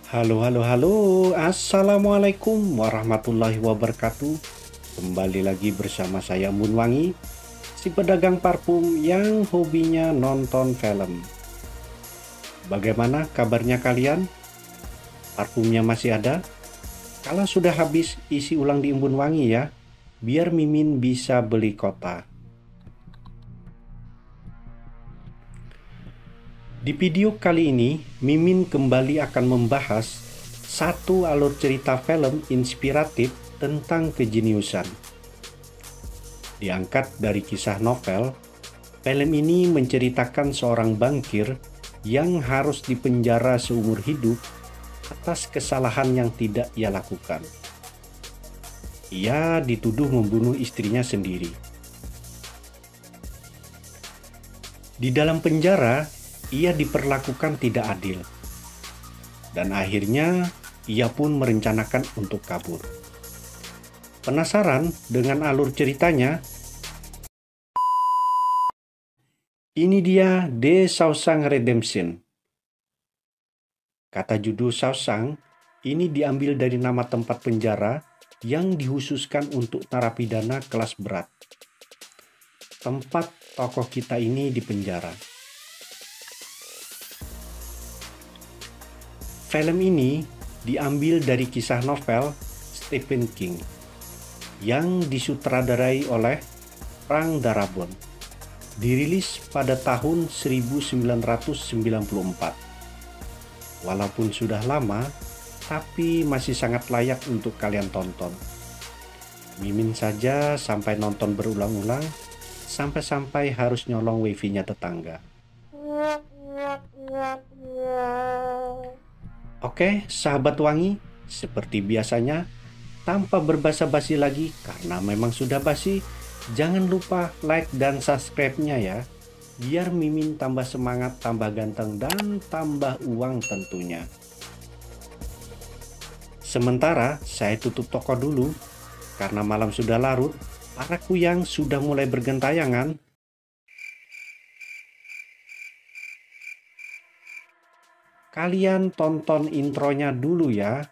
Halo, halo, halo. Assalamualaikum warahmatullahi wabarakatuh. Kembali lagi bersama saya Embun Wangi, si pedagang parfum yang hobinya nonton film. Bagaimana kabarnya kalian? Parfumnya masih ada? Kalau sudah habis, isi ulang di Embun Wangi ya, biar Mimin bisa beli kota. Di video kali ini, Mimin kembali akan membahas satu alur cerita film inspiratif tentang kejeniusan. Diangkat dari kisah novel, film ini menceritakan seorang bankir yang harus dipenjara seumur hidup atas kesalahan yang tidak ia lakukan. Ia dituduh membunuh istrinya sendiri. Di dalam penjara, ia diperlakukan tidak adil. Dan akhirnya, ia pun merencanakan untuk kabur. Penasaran dengan alur ceritanya? Ini dia The Shawshank Redemption. Kata judul Shawshank ini diambil dari nama tempat penjara yang dikhususkan untuk narapidana kelas berat. Tempat tokoh kita ini dipenjara. Film ini diambil dari kisah novel Stephen King yang disutradarai oleh Frank Darabont. Dirilis pada tahun 1994. Walaupun sudah lama, tapi masih sangat layak untuk kalian tonton. Mimin saja sampai nonton berulang-ulang, sampai-sampai harus nyolong wifi-nya tetangga. Oke, sahabat wangi, seperti biasanya, tanpa berbasa-basi lagi, karena memang sudah basi, jangan lupa like dan subscribe-nya ya, biar Mimin tambah semangat, tambah ganteng, dan tambah uang tentunya. Sementara saya tutup toko dulu, karena malam sudah larut, para kuyang sudah mulai bergentayangan. Kalian tonton intronya dulu ya.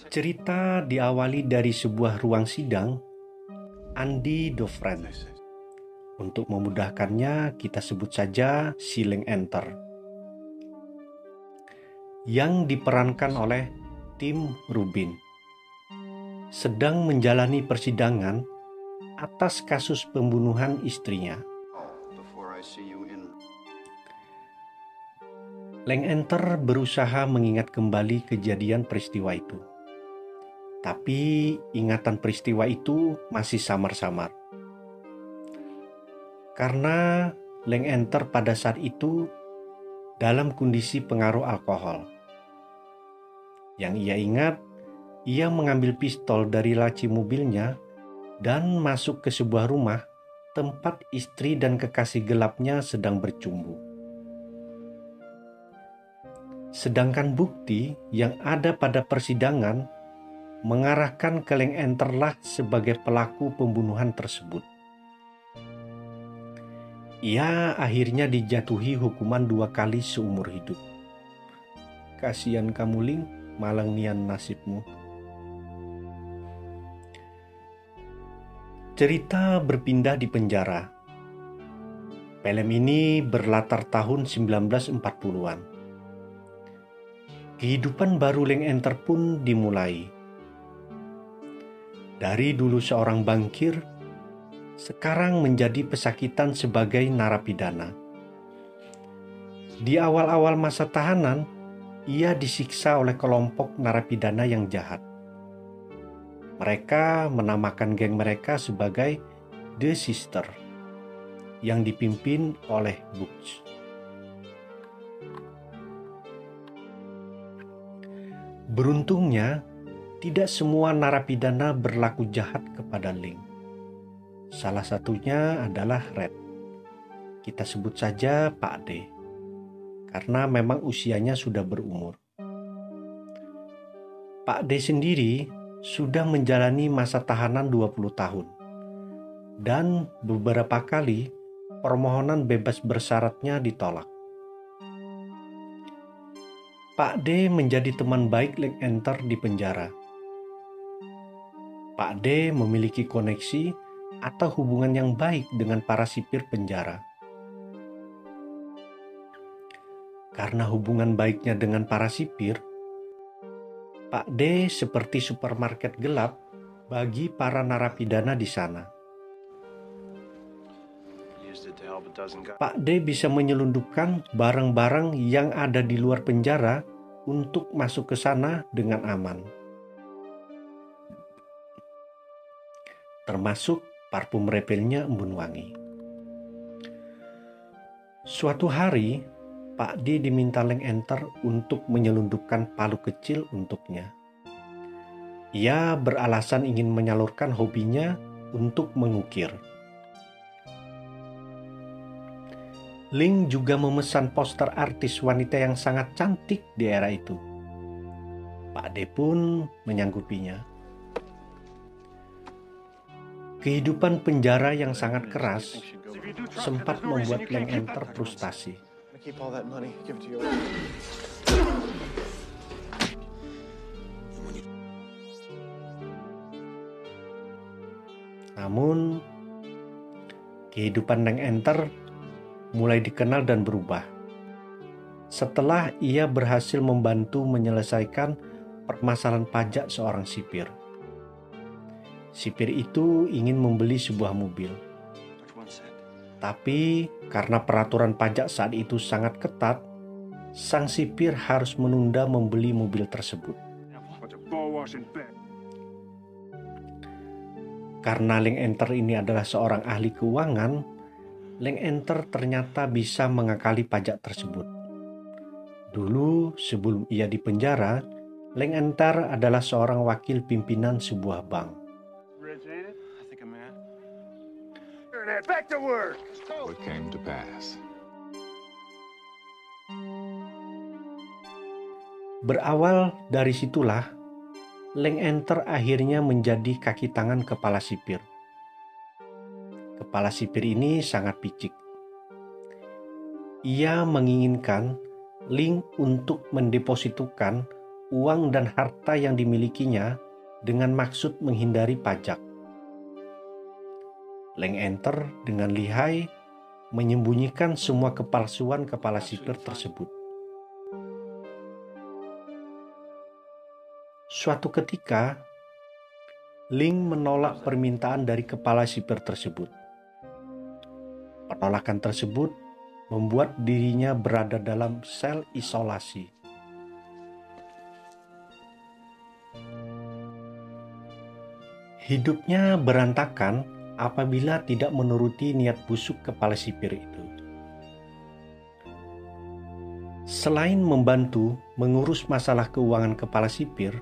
Cerita diawali dari sebuah ruang sidang Andy Dufresne. Untuk memudahkannya, kita sebut saja si Langenter, yang diperankan oleh Tim Rubin, sedang menjalani persidangan atas kasus pembunuhan istrinya. Langenter berusaha mengingat kembali kejadian peristiwa itu. Tapi ingatan peristiwa itu masih samar-samar. Karena Langenter pada saat itu dalam kondisi pengaruh alkohol. Yang ia ingat, ia mengambil pistol dari laci mobilnya dan masuk ke sebuah rumah tempat istri dan kekasih gelapnya sedang bercumbu. Sedangkan bukti yang ada pada persidangan mengarahkan ke Langenter lah sebagai pelaku pembunuhan tersebut. Ia akhirnya dijatuhi hukuman 2 kali seumur hidup. Kasihan kamu Ling, malang nian nasibmu. Cerita berpindah di penjara. Film ini berlatar tahun 1940-an. Kehidupan baru Langenter pun dimulai. Dari dulu seorang bankir, sekarang menjadi pesakitan sebagai narapidana. Di awal-awal masa tahanan, ia disiksa oleh kelompok narapidana yang jahat. Mereka menamakan geng mereka sebagai The Sister, yang dipimpin oleh Butch. Beruntungnya, tidak semua narapidana berlaku jahat kepada Ling. Salah satunya adalah Red. Kita sebut saja Pak D, karena memang usianya sudah berumur. Pak D sendiri sudah menjalani masa tahanan 20 tahun dan beberapa kali permohonan bebas bersyaratnya ditolak. Pak D menjadi teman baik Leng Enter di penjara. Pak D memiliki koneksi atau hubungan yang baik dengan para sipir penjara. Karena hubungan baiknya dengan para sipir, Pak D seperti supermarket gelap bagi para narapidana di sana. Pak D bisa menyelundupkan barang-barang yang ada di luar penjara untuk masuk ke sana dengan aman. Termasuk parfum repelnya embun wangi. Suatu hari, Pak D diminta Leng Enter untuk menyelundupkan palu kecil untuknya. Ia beralasan ingin menyalurkan hobinya untuk mengukir. Ling juga memesan poster artis wanita yang sangat cantik di era itu. Pak D pun menyanggupinya. Kehidupan penjara yang sangat keras sempat membuat Leng Enter frustasi. Namun, kehidupan Leng Enter mulai dikenal dan berubah setelah ia berhasil membantu menyelesaikan permasalahan pajak seorang sipir. Sipir itu ingin membeli sebuah mobil. Tapi karena peraturan pajak saat itu sangat ketat, sang sipir harus menunda membeli mobil tersebut. Karena Leng Enter ini adalah seorang ahli keuangan, Leng Enter ternyata bisa mengakali pajak tersebut. Dulu sebelum ia dipenjara, Leng Enter adalah seorang wakil pimpinan sebuah bank. What came to pass? Berawal dari situlah, Leng Enter akhirnya menjadi kaki tangan kepala sipir. Kepala sipir ini sangat picik. Ia menginginkan Ling untuk mendepositukan uang dan harta yang dimilikinya dengan maksud menghindari pajak. Leng Enter dengan lihai menyembunyikan semua kepalsuan kepala sipir tersebut. Suatu ketika, Ling menolak permintaan dari kepala sipir tersebut. Penolakan tersebut membuat dirinya berada dalam sel isolasi. Hidupnya berantakan apabila tidak menuruti niat busuk kepala sipir itu. Selain membantu mengurus masalah keuangan kepala sipir,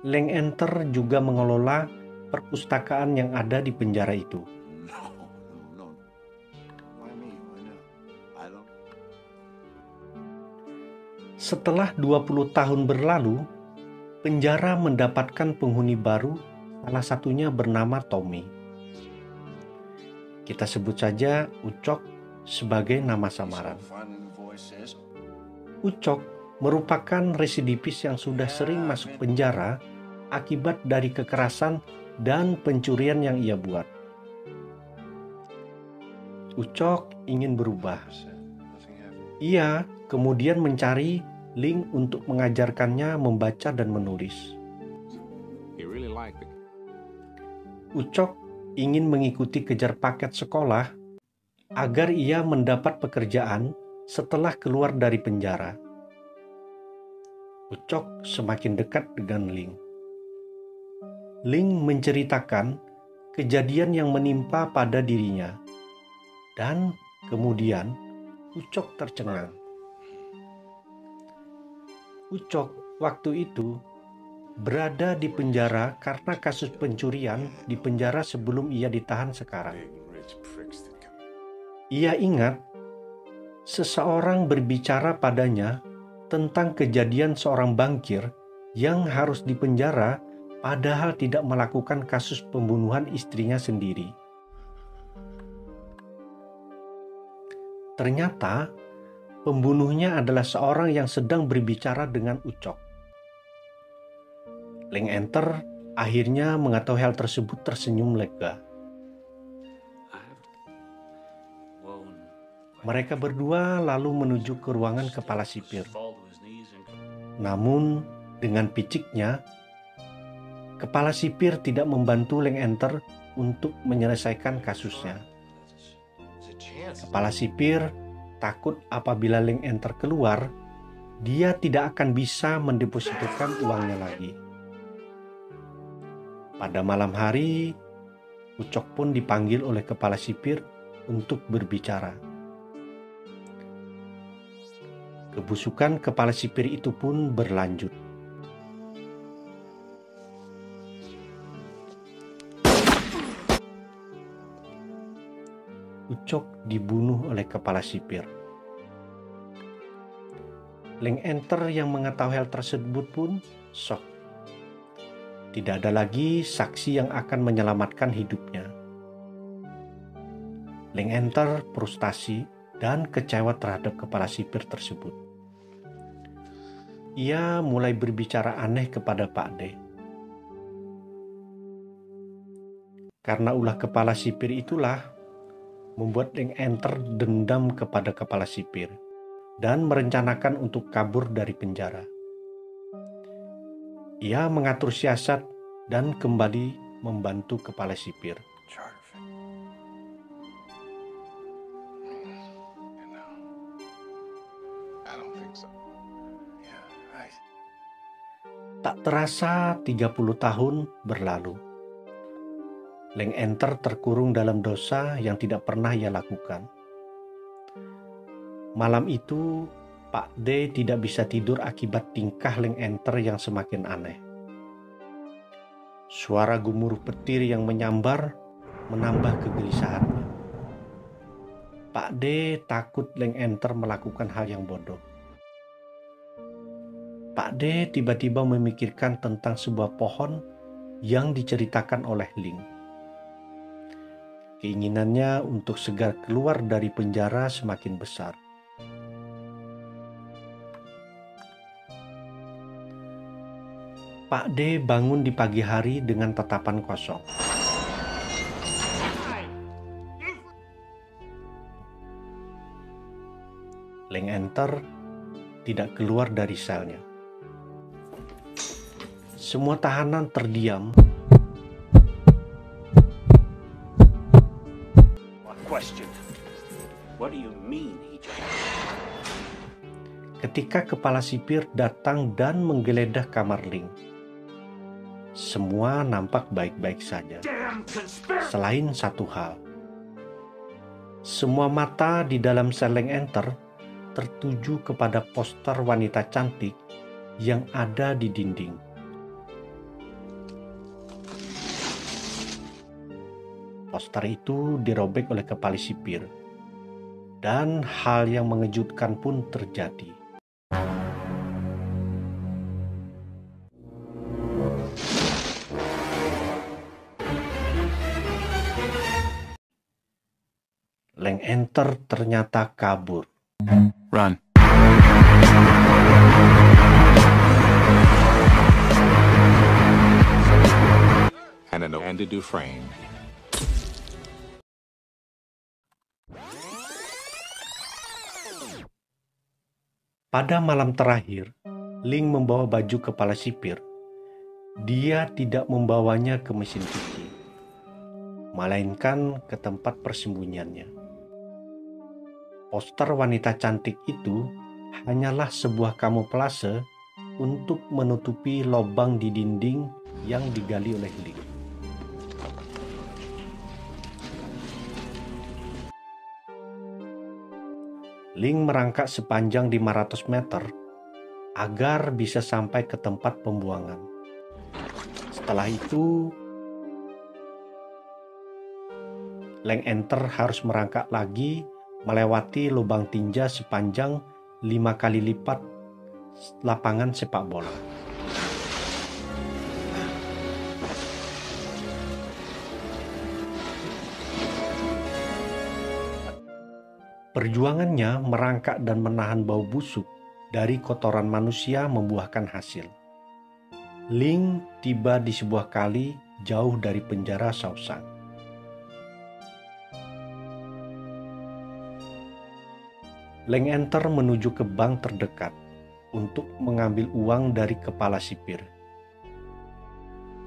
Leng Enter juga mengelola perpustakaan yang ada di penjara itu. Setelah 20 tahun berlalu, penjara mendapatkan penghuni baru, salah satunya bernama Tommy. Kita sebut saja Ucok sebagai nama samaran. Ucok merupakan residivis yang sudah sering masuk penjara akibat dari kekerasan dan pencurian yang ia buat. Ucok ingin berubah. Ia kemudian mencari Ling untuk mengajarkannya membaca dan menulis. Ucok ingin mengikuti kejar paket sekolah agar ia mendapat pekerjaan setelah keluar dari penjara. Ucok semakin dekat dengan Ling. Ling menceritakan kejadian yang menimpa pada dirinya, dan kemudian Ucok tercengang. Ucok waktu itu berada di penjara karena kasus pencurian di penjara sebelum ia ditahan sekarang. Ia ingat seseorang berbicara padanya tentang kejadian seorang bankir yang harus dipenjara padahal tidak melakukan kasus pembunuhan istrinya sendiri. Ternyata pembunuhnya adalah seorang yang sedang berbicara dengan Ucok. Leng Enter akhirnya mengetahui hal tersebut tersenyum lega. Mereka berdua lalu menuju ke ruangan kepala sipir. Namun dengan piciknya, kepala sipir tidak membantu Leng Enter untuk menyelesaikan kasusnya. Kepala sipir takut apabila Leng Enter keluar, dia tidak akan bisa mendepositokan uangnya lagi. Pada malam hari, Ucok pun dipanggil oleh kepala sipir untuk berbicara. Kebusukan kepala sipir itu pun berlanjut. Ucok dibunuh oleh kepala sipir. Leng Enter yang mengetahui hal tersebut pun shock. Tidak ada lagi saksi yang akan menyelamatkan hidupnya. Leng Enter frustasi dan kecewa terhadap kepala sipir tersebut. Ia mulai berbicara aneh kepada Pak D. Karena ulah kepala sipir itulah membuat Leng Enter dendam kepada kepala sipir dan merencanakan untuk kabur dari penjara. Ia mengatur siasat dan kembali membantu kepala sipir. Tak terasa 30 tahun berlalu. Leng Enter terkurung dalam dosa yang tidak pernah ia lakukan. Malam itu, Pak D tidak bisa tidur akibat tingkah Leng Enter yang semakin aneh. Suara gemuruh petir yang menyambar menambah kegelisahannya. Pak D takut Leng Enter melakukan hal yang bodoh. Pak D tiba-tiba memikirkan tentang sebuah pohon yang diceritakan oleh Ling. Keinginannya untuk segera keluar dari penjara semakin besar. Pak D bangun di pagi hari dengan tatapan kosong. Leng Enter tidak keluar dari selnya. Semua tahanan terdiam. Ketika kepala sipir datang dan menggeledah kamar Ling, semua nampak baik-baik saja. Selain satu hal, semua mata di dalam sel Leng Enter tertuju kepada poster wanita cantik yang ada di dinding. Poster itu dirobek oleh kepala sipir, dan hal yang mengejutkan pun terjadi. Leng Enter ternyata kabur. Run. Andy Dufresne. Pada malam terakhir, Ling membawa baju kepala sipir. Dia tidak membawanya ke mesin cuci, melainkan ke tempat persembunyiannya. Poster wanita cantik itu hanyalah sebuah kamuflase untuk menutupi lubang di dinding yang digali oleh Ling. Ling merangkak sepanjang 500 meter agar bisa sampai ke tempat pembuangan. Setelah itu, Leng Enter harus merangkak lagi melewati lubang tinja sepanjang 5 kali lipat lapangan sepak bola. Perjuangannya merangkak dan menahan bau busuk dari kotoran manusia membuahkan hasil. Ling tiba di sebuah kali jauh dari penjara Shaoshang. Leng Enter menuju ke bank terdekat untuk mengambil uang dari kepala sipir.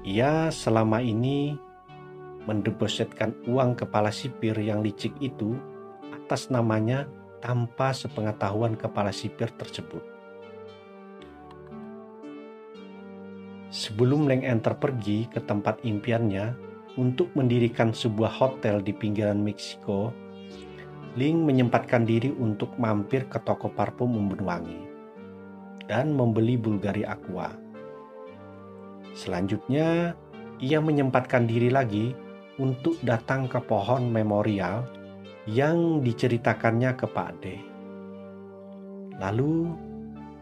Ia selama ini mendepositkan uang kepala sipir yang licik itu atas namanya tanpa sepengetahuan kepala sipir tersebut. Sebelum Leng Enter pergi ke tempat impiannya untuk mendirikan sebuah hotel di pinggiran Meksiko, Ling menyempatkan diri untuk mampir ke toko parfum wangi dan membeli Bulgari Aqua. Selanjutnya, ia menyempatkan diri lagi untuk datang ke pohon memorial yang diceritakannya ke Pak D. Lalu,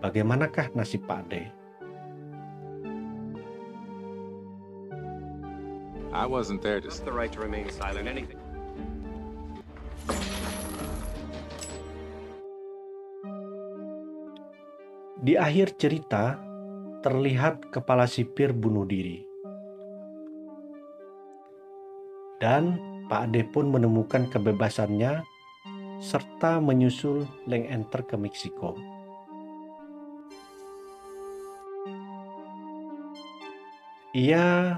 bagaimanakah nasib Pak D? I wasn't there to The right to remain silent. Anything. Di akhir cerita, terlihat kepala sipir bunuh diri. Dan Pak D pun menemukan kebebasannya serta menyusul Leng Enter ke Meksiko. Ia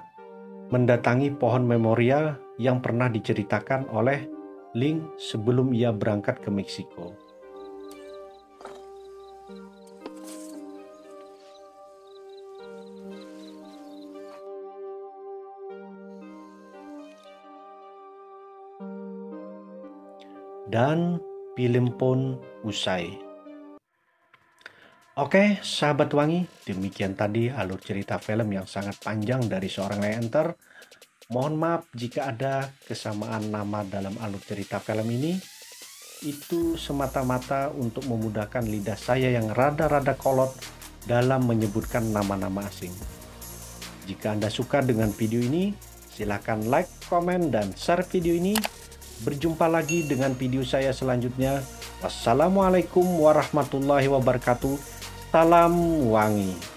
mendatangi pohon memorial yang pernah diceritakan oleh Ling sebelum ia berangkat ke Meksiko. Dan film pun usai. Oke, sahabat wangi, demikian tadi alur cerita film yang sangat panjang dari seorang Leng Enter. Mohon maaf jika ada kesamaan nama dalam alur cerita film ini. Itu semata-mata untuk memudahkan lidah saya yang rada-rada kolot dalam menyebutkan nama-nama asing. Jika Anda suka dengan video ini, silakan like, komen, dan share video ini. Berjumpa lagi dengan video saya selanjutnya. Wassalamualaikum warahmatullahi wabarakatuh. Salam wangi.